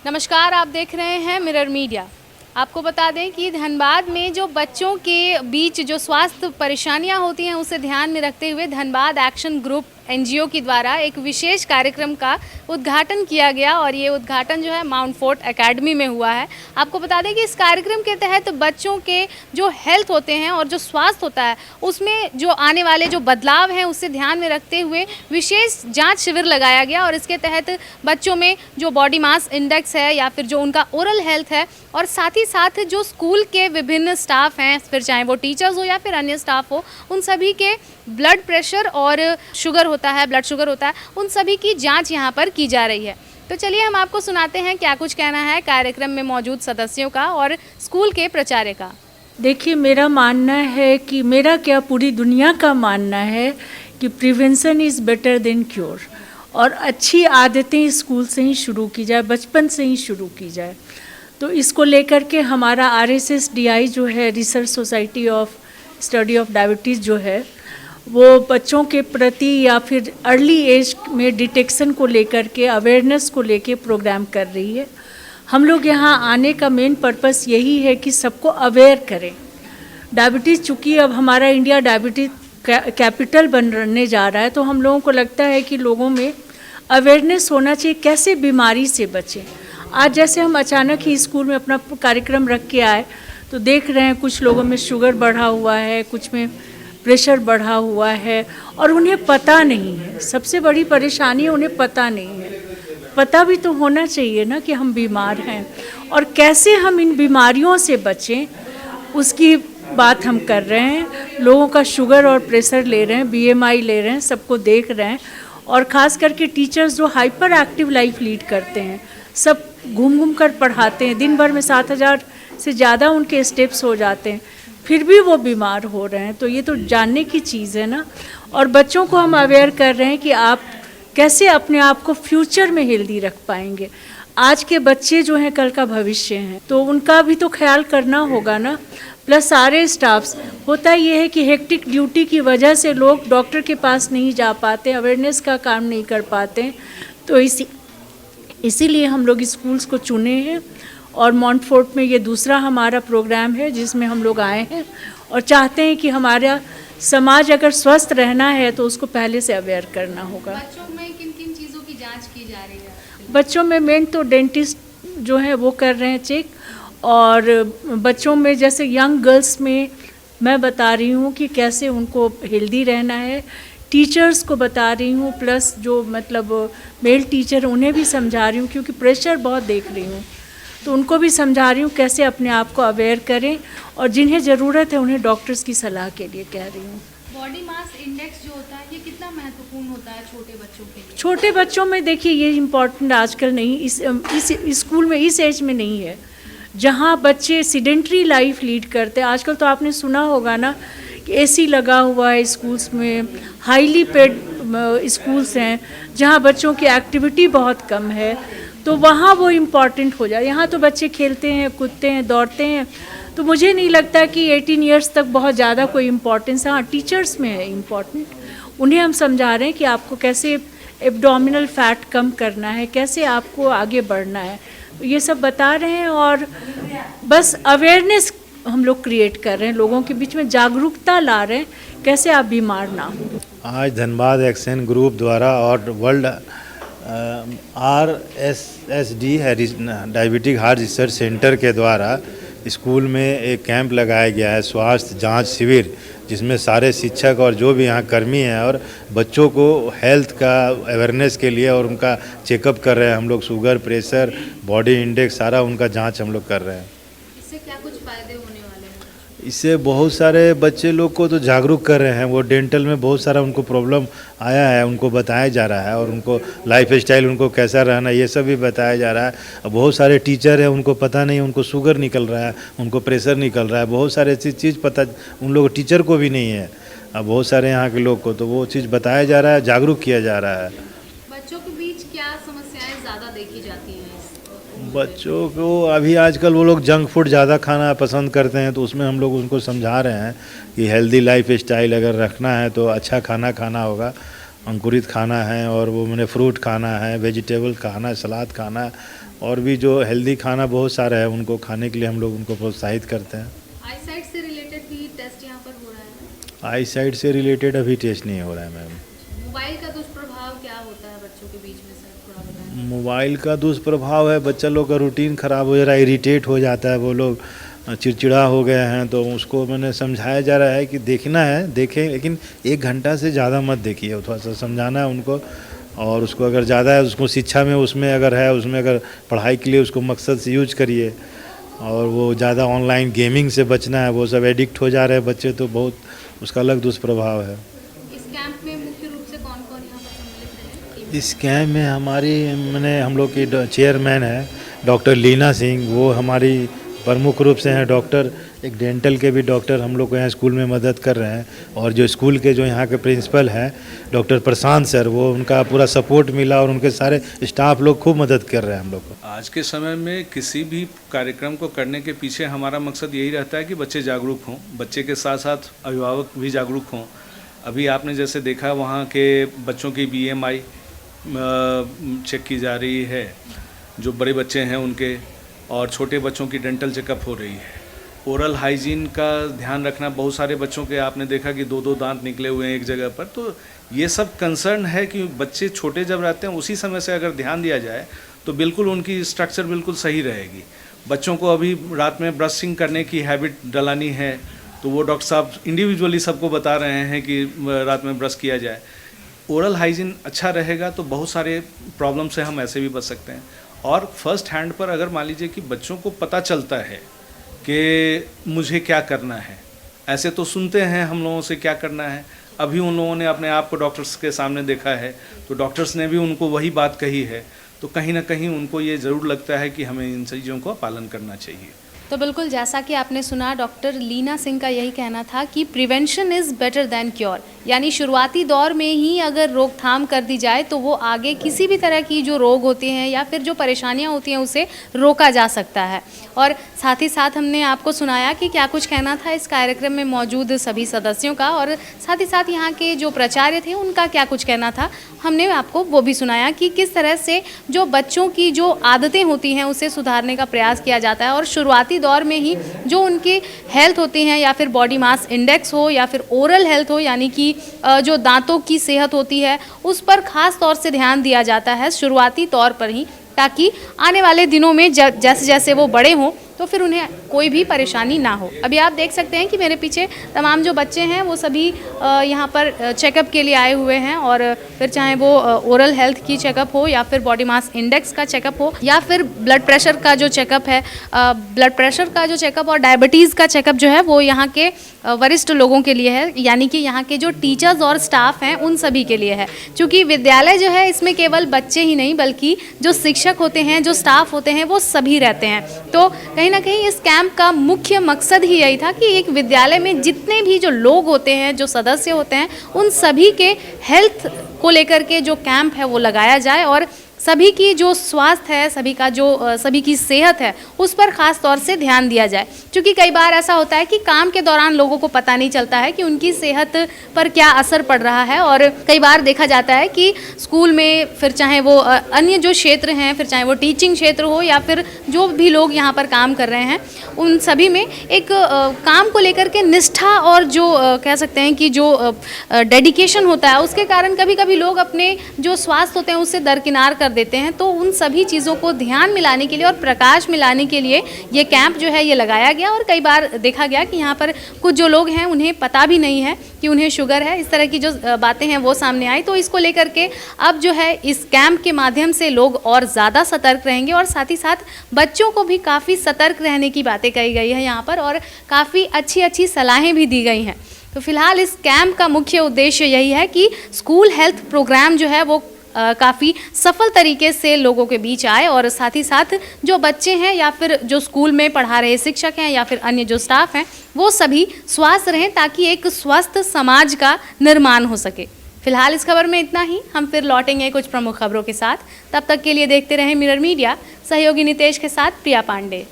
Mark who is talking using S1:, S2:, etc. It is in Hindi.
S1: नमस्कार, आप देख रहे हैं मिरर मीडिया। आपको बता दें कि धनबाद में जो बच्चों के बीच जो स्वास्थ्य परेशानियां होती हैं उसे ध्यान में रखते हुए धनबाद एक्शन ग्रुप एनजीओ के द्वारा एक विशेष कार्यक्रम का उद्घाटन किया गया और ये उद्घाटन जो है माउंट फोर्ट एकेडमी में हुआ है। आपको बता दें कि इस कार्यक्रम के तहत बच्चों के जो हेल्थ होते हैं और जो स्वास्थ्य होता है उसमें जो आने वाले जो बदलाव हैं उसे ध्यान में रखते हुए विशेष जांच शिविर लगाया गया और इसके तहत बच्चों में जो बॉडी मास इंडेक्स है या फिर जो उनका ओरल हेल्थ है और साथ ही साथ जो स्कूल के विभिन्न स्टाफ हैं, फिर चाहे वो टीचर्स हो या फिर अन्य स्टाफ हो, उन सभी के ब्लड प्रेशर और शुगर होता है, ब्लड शुगर होता है, उन सभी की जांच यहां पर की जा रही है। तो चलिए हम आपको सुनाते हैं क्या कुछ कहना है कार्यक्रम में मौजूद सदस्यों का और स्कूल के प्राचार्य का।
S2: देखिए, मेरा मानना है कि मेरा क्या पूरी दुनिया का मानना है कि prevention is better than cure, और अच्छी आदतें स्कूल से ही शुरू की जाए, बचपन से ही शुरू की जाए। तो इसको लेकर के हमारा RSSDI जो है, research society of study of diabetes जो है, वो बच्चों के प्रति या फिर अर्ली एज में डिटेक्शन को लेकर के, अवेयरनेस को लेके प्रोग्राम कर रही है। हम लोग यहाँ आने का मेन पर्पस यही है कि सबको अवेयर करें। डायबिटीज़, चूँकि अब हमारा इंडिया डायबिटीज़ कैपिटल बनने जा रहा है, तो हम लोगों को लगता है कि लोगों में अवेयरनेस होना चाहिए कैसे बीमारी से बचें। आज जैसे हम अचानक ही स्कूल में अपना कार्यक्रम रख के आए तो देख रहे हैं कुछ लोगों में शुगर बढ़ा हुआ है, कुछ में प्रेशर बढ़ा हुआ है और उन्हें पता नहीं है। सबसे बड़ी परेशानी है उन्हें पता नहीं है। पता भी तो होना चाहिए ना कि हम बीमार हैं और कैसे हम इन बीमारियों से बचें, उसकी बात हम कर रहे हैं। लोगों का शुगर और प्रेशर ले रहे हैं, BMI ले रहे हैं, सबको देख रहे हैं। और ख़ास करके टीचर्स जो हाइपर एक्टिव लाइफ लीड करते हैं, सब घूम घूम कर पढ़ाते हैं, दिन भर में 7000 से ज़्यादा उनके स्टेप्स हो जाते हैं, फिर भी वो बीमार हो रहे हैं। तो ये तो जानने की चीज़ है ना। और बच्चों को हम अवेयर कर रहे हैं कि आप कैसे अपने आप को फ्यूचर में हेल्दी रख पाएंगे। आज के बच्चे जो हैं कल का भविष्य हैं, तो उनका भी तो ख्याल करना होगा ना। प्लस सारे स्टाफ्स, होता ये है कि हेक्टिक ड्यूटी की वजह से लोग डॉक्टर के पास नहीं जा पाते, अवेयरनेस का काम नहीं कर पाते। तो इसीलिए हम लोग स्कूल्स को चुने हैं और माउंट फोर्ट में ये दूसरा हमारा प्रोग्राम है जिसमें हम लोग आए हैं और चाहते हैं कि हमारा समाज अगर स्वस्थ रहना है तो उसको पहले से अवेयर करना होगा।
S1: बच्चों में किन किन चीज़ों की जांच की जा रही है?
S2: बच्चों में मेन तो डेंटिस्ट जो है वो कर रहे हैं चेक, और बच्चों में जैसे यंग गर्ल्स में मैं बता रही हूँ कि कैसे उनको हेल्दी रहना है, टीचर्स को बता रही हूँ, प्लस जो मतलब मेल टीचर उन्हें भी समझा रही हूँ क्योंकि प्रेशर बहुत देख रही हूँ, तो उनको भी समझा रही हूँ कैसे अपने आप को अवेयर करें और जिन्हें ज़रूरत है उन्हें डॉक्टर्स की सलाह के लिए कह रही हूँ।
S1: बॉडी मास इंडेक्स जो होता है ये कितना महत्वपूर्ण होता है छोटे बच्चों के लिए?
S2: छोटे बच्चों में देखिए ये इम्पॉर्टेंट आजकल नहीं, इस स्कूल में इस एज में नहीं है जहाँ बच्चे सीडेंट्री लाइफ लीड करते हैं। आजकल तो आपने सुना होगा ना कि AC लगा हुआ है स्कूल्स में, हाईली पेड स्कूल्स हैं जहाँ बच्चों की एक्टिविटी बहुत कम है, तो वहाँ वो इम्पॉर्टेंट हो जाए। यहाँ तो बच्चे खेलते हैं, कूदते हैं, दौड़ते हैं, तो मुझे नहीं लगता कि 18 ईयर्स तक बहुत ज़्यादा कोई इम्पोर्टेंस है। हाँ, टीचर्स में है इम्पॉर्टेंट, उन्हें हम समझा रहे हैं कि आपको कैसे एब्डोमिनल फैट कम करना है, कैसे आपको आगे बढ़ना है, तो ये सब बता रहे हैं। और बस अवेयरनेस हम लोग क्रिएट कर रहे हैं, लोगों के बीच में जागरूकता ला रहे हैं कैसे आप बीमार ना हो।
S3: आज धनबाद एक्शन ग्रुप द्वारा और वर्ल्ड RSSD है, डायबिटिक हार्ट रिसर्च सेंटर के द्वारा स्कूल में एक कैंप लगाया गया है, स्वास्थ्य जांच शिविर, जिसमें सारे शिक्षक और जो भी यहाँ कर्मी हैं और बच्चों को हेल्थ का अवेयरनेस के लिए और उनका चेकअप कर रहे हैं हम लोग। शुगर, प्रेशर, बॉडी इंडेक्स, सारा उनका जांच हम लोग कर रहे हैं।
S1: इससे क्या कुछ फायदे होने वाले हैं?
S3: इससे बहुत सारे बच्चे लोग को तो जागरूक कर रहे हैं। वो डेंटल में बहुत सारा उनको प्रॉब्लम आया है, उनको बताया जा रहा है, और उनको लाइफ स्टाइल उनको कैसा रहना ये सब भी बताया जा रहा है। बहुत सारे टीचर हैं उनको पता नहीं, उनको शुगर निकल रहा है, उनको प्रेशर निकल रहा है, बहुत सारे चीज़ पता उन लोग टीचर को भी नहीं है। अब बहुत सारे यहाँ के लोग को तो वो चीज़ बताया जा रहा है, जागरूक किया जा रहा है।
S1: बच्चों के बीच क्या समस्याएं ज़्यादा देखी जाती हैं?
S3: बच्चों को अभी आजकल वो लोग जंक फूड ज़्यादा खाना पसंद करते हैं, तो उसमें हम लोग उनको समझा रहे हैं कि हेल्दी लाइफ स्टाइल अगर रखना है तो अच्छा खाना खाना होगा, अंकुरित खाना है, और वो मैंने फ्रूट खाना है, वेजिटेबल खाना है, सलाद खाना है, और भी जो हेल्दी खाना बहुत सारा है उनको खाने के लिए हम लोग उनको प्रोत्साहित करते हैं।
S1: आई साइट से रिलेटेड भी टेस्ट यहाँ पर हो रहा है?
S3: आई साइट से रिलेटेड अभी टेस्ट नहीं हो रहा है मैम।
S1: मोबाइल का दुष्प्रभाव क्या होता है बच्चों के बीच में, सर थोड़ा बताएं।
S3: मोबाइल का दुष्प्रभाव है, बच्चा लोग का रूटीन ख़राब हो जा रहा है, इरिटेट हो जाता है, वो लोग चिड़चिड़ा हो गए हैं। तो उसको मैंने समझाया जा रहा है कि देखना है देखें, लेकिन 1 घंटा से ज़्यादा मत देखिए, थोड़ा सा समझाना है उनको। और उसको अगर ज़्यादा है उसको शिक्षा में उसमें अगर है, उसमें अगर पढ़ाई के लिए उसको मकसद से यूज करिए। और वो ज़्यादा ऑनलाइन गेमिंग से बचना है, वो सब एडिक्ट हो जा रहे हैं बच्चे, तो बहुत उसका अलग दुष्प्रभाव है।
S1: इस कैंप में मुख्य रूप से कौन कौन यहाँ पर सम्मिलित है?
S3: इस कैंप में हम लोग की चेयरमैन है डॉक्टर लीना सिंह, वो हमारी प्रमुख रूप से हैं डॉक्टर। एक डेंटल के भी डॉक्टर हम लोग को यहाँ स्कूल में मदद कर रहे हैं, और जो स्कूल के जो यहाँ के प्रिंसिपल हैं डॉक्टर प्रशांत सर, वो उनका पूरा सपोर्ट मिला, और उनके सारे स्टाफ लोग खूब मदद कर रहे हैं हम लोग को।
S4: आज के समय में किसी भी कार्यक्रम को करने के पीछे हमारा मकसद यही रहता है कि बच्चे जागरूक हों, बच्चे के साथ साथ अभिभावक भी जागरूक हों। अभी आपने जैसे देखा वहाँ के बच्चों की BMI चेक की जा रही है, जो बड़े बच्चे हैं उनके, और छोटे बच्चों की डेंटल चेकअप हो रही है। ओरल हाइजीन का ध्यान रखना, बहुत सारे बच्चों के आपने देखा कि 2-2 दांत निकले हुए हैं एक जगह पर। तो ये सब कंसर्न है कि बच्चे छोटे जब रहते हैं उसी समय से अगर ध्यान दिया जाए तो बिल्कुल उनकी स्ट्रक्चर बिल्कुल सही रहेगी। बच्चों को अभी रात में ब्रशिंग करने की हैबिट डलानी है, तो वो डॉक्टर साहब इंडिविजुअली सबको बता रहे हैं कि रात में ब्रश किया जाए। ओरल हाइजीन अच्छा रहेगा तो बहुत सारे प्रॉब्लम से हम ऐसे भी बच सकते हैं। और फर्स्ट हैंड पर अगर मान लीजिए कि बच्चों को पता चलता है कि मुझे क्या करना है, ऐसे तो सुनते हैं हम लोगों से क्या करना है, अभी उन लोगों ने अपने आप को डॉक्टर्स के सामने देखा है, तो डॉक्टर्स ने भी उनको वही बात कही है, तो कहीं ना कहीं उनको ये ज़रूर लगता है कि हमें इन चीज़ों का पालन करना चाहिए।
S1: तो बिल्कुल जैसा कि आपने सुना, डॉक्टर लीना सिंह का यही कहना था कि prevention is better than cure, यानी शुरुआती दौर में ही अगर रोकथाम कर दी जाए तो वो आगे किसी भी तरह की जो रोग होते हैं या फिर जो परेशानियां होती हैं उसे रोका जा सकता है। और साथ ही साथ हमने आपको सुनाया कि क्या कुछ कहना था इस कार्यक्रम में मौजूद सभी सदस्यों का, और साथ ही साथ यहाँ के जो प्राचार्य थे उनका क्या कुछ कहना था, हमने आपको वो भी सुनाया कि किस तरह से जो बच्चों की जो आदतें होती हैं उसे सुधारने का प्रयास किया जाता है, और शुरुआती दौर में ही जो उनकी हेल्थ होती हैं, या फिर बॉडी मास इंडेक्स हो या फिर ओरल हेल्थ हो, यानी कि जो दांतों की सेहत होती है उस पर खास तौर से ध्यान दिया जाता है शुरुआती तौर पर ही, ताकि आने वाले दिनों में जैसे जैसे वो बड़े हों तो फिर उन्हें कोई भी परेशानी ना हो। अभी आप देख सकते हैं कि मेरे पीछे तमाम जो बच्चे हैं वो सभी यहाँ पर चेकअप के लिए आए हुए हैं, और फिर चाहे वो ओरल हेल्थ की चेकअप हो या फिर बॉडी मास इंडेक्स का चेकअप हो या फिर ब्लड प्रेशर का जो चेकअप है, ब्लड प्रेशर का जो चेकअप और डायबिटीज़ का चेकअप जो है वो यहाँ के वरिष्ठ लोगों के लिए है, यानी कि यहाँ के जो टीचर्स और स्टाफ हैं उन सभी के लिए है। क्योंकि विद्यालय जो है इसमें केवल बच्चे ही नहीं बल्कि जो शिक्षक होते हैं, जो स्टाफ होते हैं, वो सभी रहते हैं। तो कहीं ना कहीं इस कैंप का मुख्य मकसद ही यही था कि एक विद्यालय में जितने भी जो लोग होते हैं, जो सदस्य होते हैं, उन सभी के हेल्थ को लेकर के जो कैंप है वो लगाया जाए, और सभी की जो स्वास्थ्य है, सभी की सेहत है उस पर ख़ास तौर से ध्यान दिया जाए। क्योंकि कई बार ऐसा होता है कि काम के दौरान लोगों को पता नहीं चलता है कि उनकी सेहत पर क्या असर पड़ रहा है, और कई बार देखा जाता है कि स्कूल में, फिर चाहे वो अन्य जो क्षेत्र हैं, फिर चाहे वो टीचिंग क्षेत्र हो या फिर जो भी लोग यहाँ पर काम कर रहे हैं, उन सभी में एक काम को लेकर के निष्ठा और जो कह सकते हैं कि जो डेडिकेशन होता है उसके कारण कभी कभी लोग अपने जो स्वास्थ्य होते हैं उससे दरकिनार कर देते हैं। तो उन सभी चीज़ों को ध्यान मिलाने के लिए और प्रकाश मिलाने के लिए ये कैंप जो है ये लगाया गया, और कई बार देखा गया कि यहाँ पर कुछ जो लोग हैं उन्हें पता भी नहीं है कि उन्हें शुगर है, इस तरह की जो बातें हैं वो सामने आई। तो इसको लेकर के अब जो है इस कैंप के माध्यम से लोग और ज़्यादा सतर्क रहेंगे, और साथ ही साथ बच्चों को भी काफ़ी सतर्क रहने की बातें कही गई है यहाँ पर, और काफ़ी अच्छी अच्छी सलाहें भी दी गई हैं। तो फिलहाल इस कैंप का मुख्य उद्देश्य यही है कि स्कूल हेल्थ प्रोग्राम जो है वो काफ़ी सफल तरीके से लोगों के बीच आए, और साथ ही साथ जो बच्चे हैं या फिर जो स्कूल में पढ़ा रहे शिक्षक हैं या फिर अन्य जो स्टाफ हैं वो सभी स्वस्थ रहें, ताकि एक स्वस्थ समाज का निर्माण हो सके। फिलहाल इस खबर में इतना ही। हम फिर लौटेंगे कुछ प्रमुख खबरों के साथ। तब तक के लिए देखते रहें मिरर मीडिया। सहयोगी नितेश के साथ प्रिया पांडे।